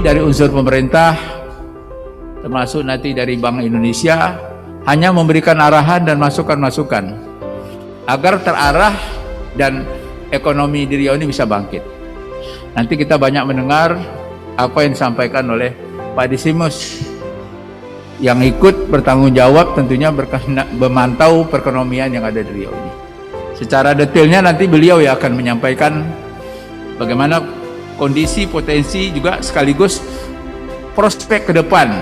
Kami dari unsur pemerintah, termasuk nanti dari Bank Indonesia, hanya memberikan arahan dan masukan-masukan agar terarah dan ekonomi di Riau ini bisa bangkit. Nanti kita banyak mendengar apa yang disampaikan oleh Pak Desimus yang ikut bertanggung jawab tentunya memantau perekonomian yang ada di Riau ini. Secara detailnya nanti beliau yang akan menyampaikan bagaimana kondisi, potensi, juga sekaligus prospek ke depan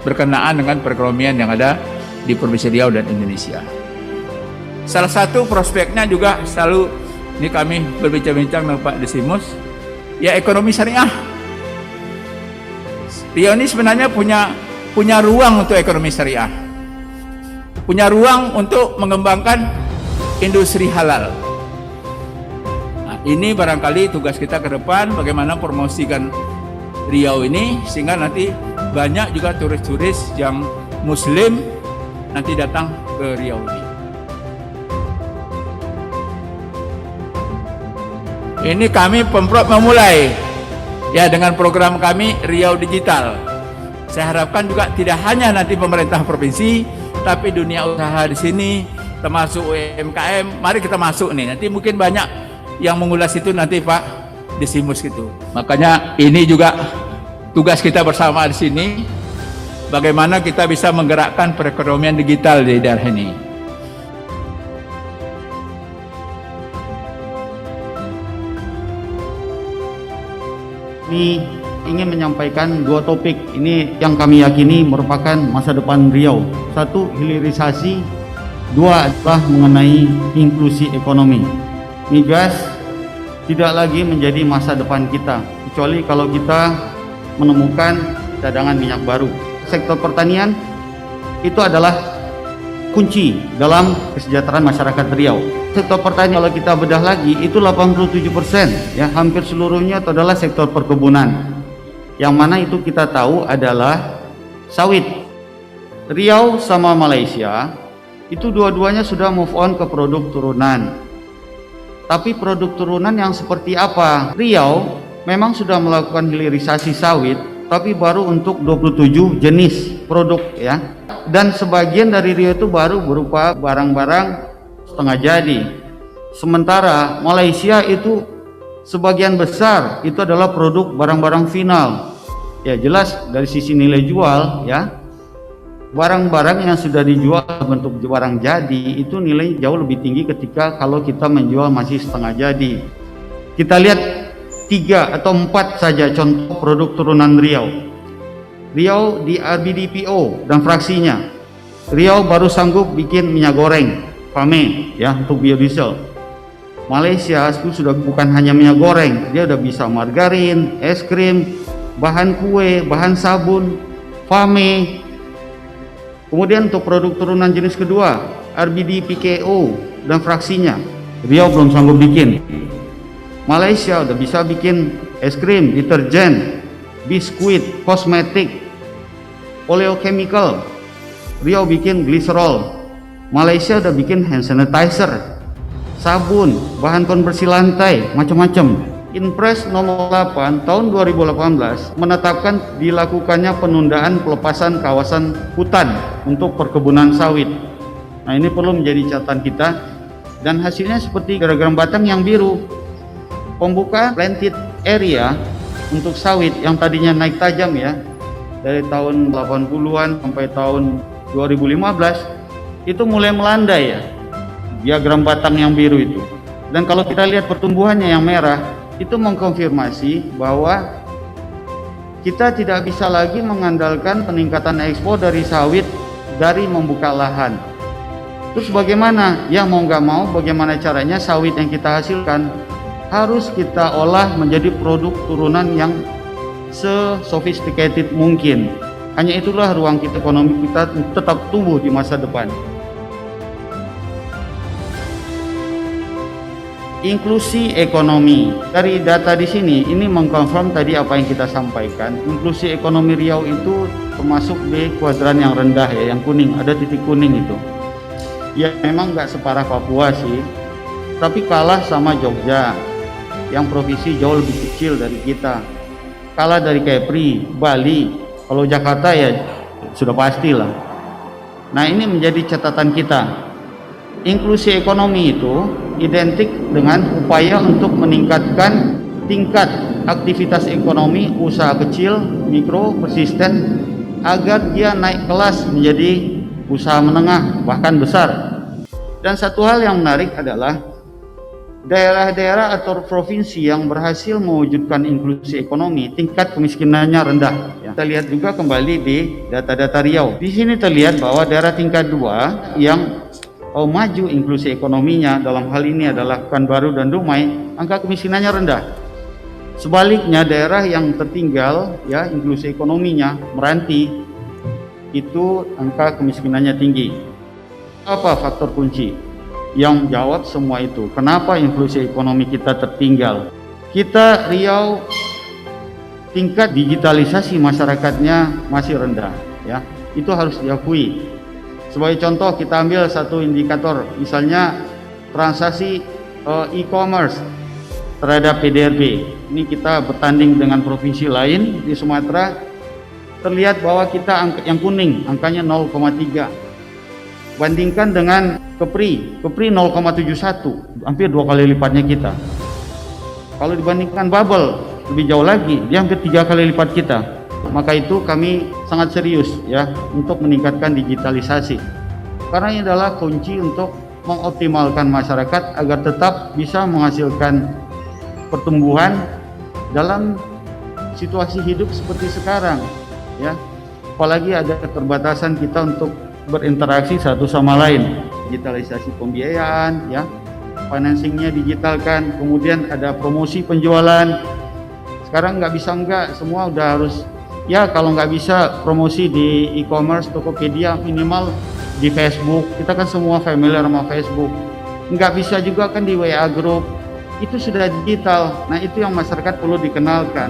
berkenaan dengan perekonomian yang ada di Provinsi Riau dan Indonesia. Salah satu prospeknya juga selalu ini kami berbincang-bincang dengan Pak Desimus, ya ekonomi syariah. Riau ini sebenarnya punya ruang untuk ekonomi syariah, punya ruang untuk mengembangkan industri halal. Nah, ini barangkali tugas kita ke depan, bagaimana promosikan Riau ini sehingga nanti banyak juga turis-turis yang Muslim nanti datang ke Riau ini. Ini kami Pemprov memulai ya dengan program kami Riau Digital. Saya harapkan juga tidak hanya nanti pemerintah provinsi, tapi dunia usaha di sini, termasuk UMKM, mari kita masuk nih. Nanti mungkin banyak yang mengulas itu nanti Pak Desimus gitu. Makanya ini juga tugas kita bersama di sini, bagaimana kita bisa menggerakkan perekonomian digital di daerah ini. Ini ingin menyampaikan dua topik ini yang kami yakini merupakan masa depan Riau. Satu, hilirisasi. Dua adalah mengenai inklusi ekonomi. Migas tidak lagi menjadi masa depan kita, kecuali kalau kita menemukan cadangan minyak baru. Sektor pertanian itu adalah kunci dalam kesejahteraan masyarakat Riau. Sektor pertanian kalau kita bedah lagi itu 87%, ya hampir seluruhnya itu adalah sektor perkebunan. Yang mana itu kita tahu adalah sawit. Riau sama Malaysia itu dua-duanya sudah move on ke produk turunan. Tapi produk turunan yang seperti apa? Riau memang sudah melakukan hilirisasi sawit, tapi baru untuk 27 jenis produk ya. Dan sebagian dari Riau itu baru berupa barang-barang setengah jadi. Sementara Malaysia itu sebagian besar itu adalah produk barang-barang final. Ya jelas dari sisi nilai jual ya. Barang-barang yang sudah dijual bentuk barang jadi itu nilai jauh lebih tinggi ketika kalau kita menjual masih setengah jadi. Kita lihat 3 atau 4 saja contoh produk turunan Riau. Riau di RBDPO dan fraksinya. Riau baru sanggup bikin minyak goreng Fame ya untuk biodiesel. Malaysia itu sudah bukan hanya minyak goreng, dia udah bisa margarin, es krim, bahan kue, bahan sabun, Fame. Kemudian untuk produk turunan jenis kedua, RBD PKO dan fraksinya, Riau belum sanggup bikin. Malaysia udah bisa bikin es krim, deterjen, biskuit, kosmetik, oleochemical. Riau bikin glycerol. Malaysia udah bikin hand sanitizer, sabun, bahan pembersih lantai, macam-macam. Inpres nomor 8 tahun 2018 menetapkan dilakukannya penundaan pelepasan kawasan hutan untuk perkebunan sawit. Nah ini perlu menjadi catatan kita, dan hasilnya seperti Gerak Batang yang biru. Pembuka planted area untuk sawit yang tadinya naik tajam ya dari tahun 80-an sampai tahun 2015 itu mulai melandai ya, diagram batang yang biru itu. Dan kalau kita lihat pertumbuhannya yang merah, itu mengkonfirmasi bahwa kita tidak bisa lagi mengandalkan peningkatan ekspor dari sawit dari membuka lahan. Terus bagaimana? Ya mau nggak mau bagaimana caranya sawit yang kita hasilkan harus kita olah menjadi produk turunan yang sesophisticated mungkin. Hanya itulah ruang kita ekonomi kita tetap tumbuh di masa depan. Inklusi ekonomi, dari data di sini ini mengkonfirm tadi apa yang kita sampaikan. Inklusi ekonomi Riau itu termasuk di kuadran yang rendah ya, yang kuning, ada titik kuning itu. Ya memang nggak separah Papua sih, tapi kalah sama Jogja yang provinsi jauh lebih kecil dari kita. kalah dari Kepri, Bali. Kalau Jakarta ya sudah pastilah. Nah, ini menjadi catatan kita. Inklusi ekonomi itu identik dengan upaya untuk meningkatkan tingkat aktivitas ekonomi usaha kecil, mikro, persisten agar dia naik kelas menjadi usaha menengah bahkan besar. Dan satu hal yang menarik adalah daerah-daerah atau provinsi yang berhasil mewujudkan inklusi ekonomi, tingkat kemiskinannya rendah. Kita lihat juga kembali di data-data Riau. Di sini terlihat bahwa daerah tingkat 2 yang maju inklusi ekonominya dalam hal ini adalah Pekanbaru dan Dumai, angka kemiskinannya rendah. Sebaliknya daerah yang tertinggal ya inklusi ekonominya, Meranti, itu angka kemiskinannya tinggi. Apa faktor kunci yang jawab semua itu? Kenapa inklusi ekonomi kita tertinggal? Kita Riau tingkat digitalisasi masyarakatnya masih rendah ya. Itu harus diakui. Sebagai contoh kita ambil satu indikator, misalnya transaksi e-commerce terhadap PDRB. Ini kita bertanding dengan provinsi lain di Sumatera. Terlihat bahwa kita yang kuning angkanya 0,3. Bandingkan dengan Kepri 0,71, hampir 2 kali lipatnya kita. Kalau dibandingkan Babel lebih jauh lagi, dia hampir 3 kali lipat kita. Maka itu kami sangat serius ya untuk meningkatkan digitalisasi. Karena ini adalah kunci untuk mengoptimalkan masyarakat agar tetap bisa menghasilkan pertumbuhan dalam situasi hidup seperti sekarang ya. Apalagi ada keterbatasan kita untuk berinteraksi satu sama lain. Digitalisasi pembiayaan ya, financingnya digitalkan, kemudian ada promosi penjualan. Sekarang nggak bisa semua udah harus ya, kalau nggak bisa promosi di e-commerce, Tokopedia, minimal di Facebook. Kita kan semua familiar sama Facebook. Nggak bisa juga kan di WA Group. Itu sudah digital. Nah, itu yang masyarakat perlu dikenalkan.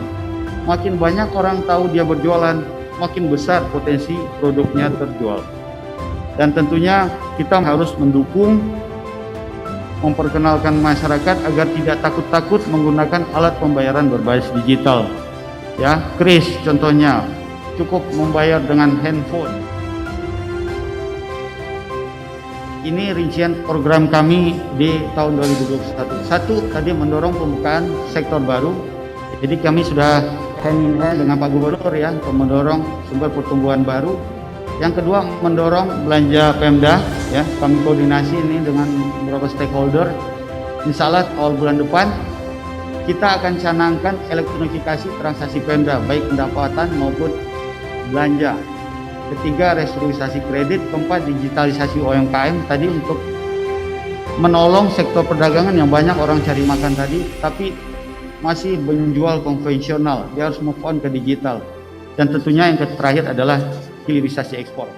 Makin banyak orang tahu dia berjualan, makin besar potensi produknya terjual. Dan tentunya kita harus mendukung, memperkenalkan masyarakat agar tidak takut-takut menggunakan alat pembayaran berbasis digital. Ya, kris contohnya, cukup membayar dengan handphone. Ini rincian program kami di tahun 2021. Satu, tadi mendorong pembukaan sektor baru. Jadi kami sudah hand in hand dengan Pak Gubernur ya untuk mendorong sumber pertumbuhan baru. Yang kedua, mendorong belanja Pemda ya. Kami koordinasi ini dengan beberapa stakeholder. Insya Allah awal bulan depan kita akan canangkan elektronifikasi transaksi Pemda, baik pendapatan maupun belanja. Ketiga, restrukturisasi kredit. Keempat, digitalisasi UMKM tadi untuk menolong sektor perdagangan yang banyak orang cari makan tadi, tapi masih menjual konvensional. Dia harus move on ke digital. Dan tentunya yang terakhir adalah hilirisasi ekspor.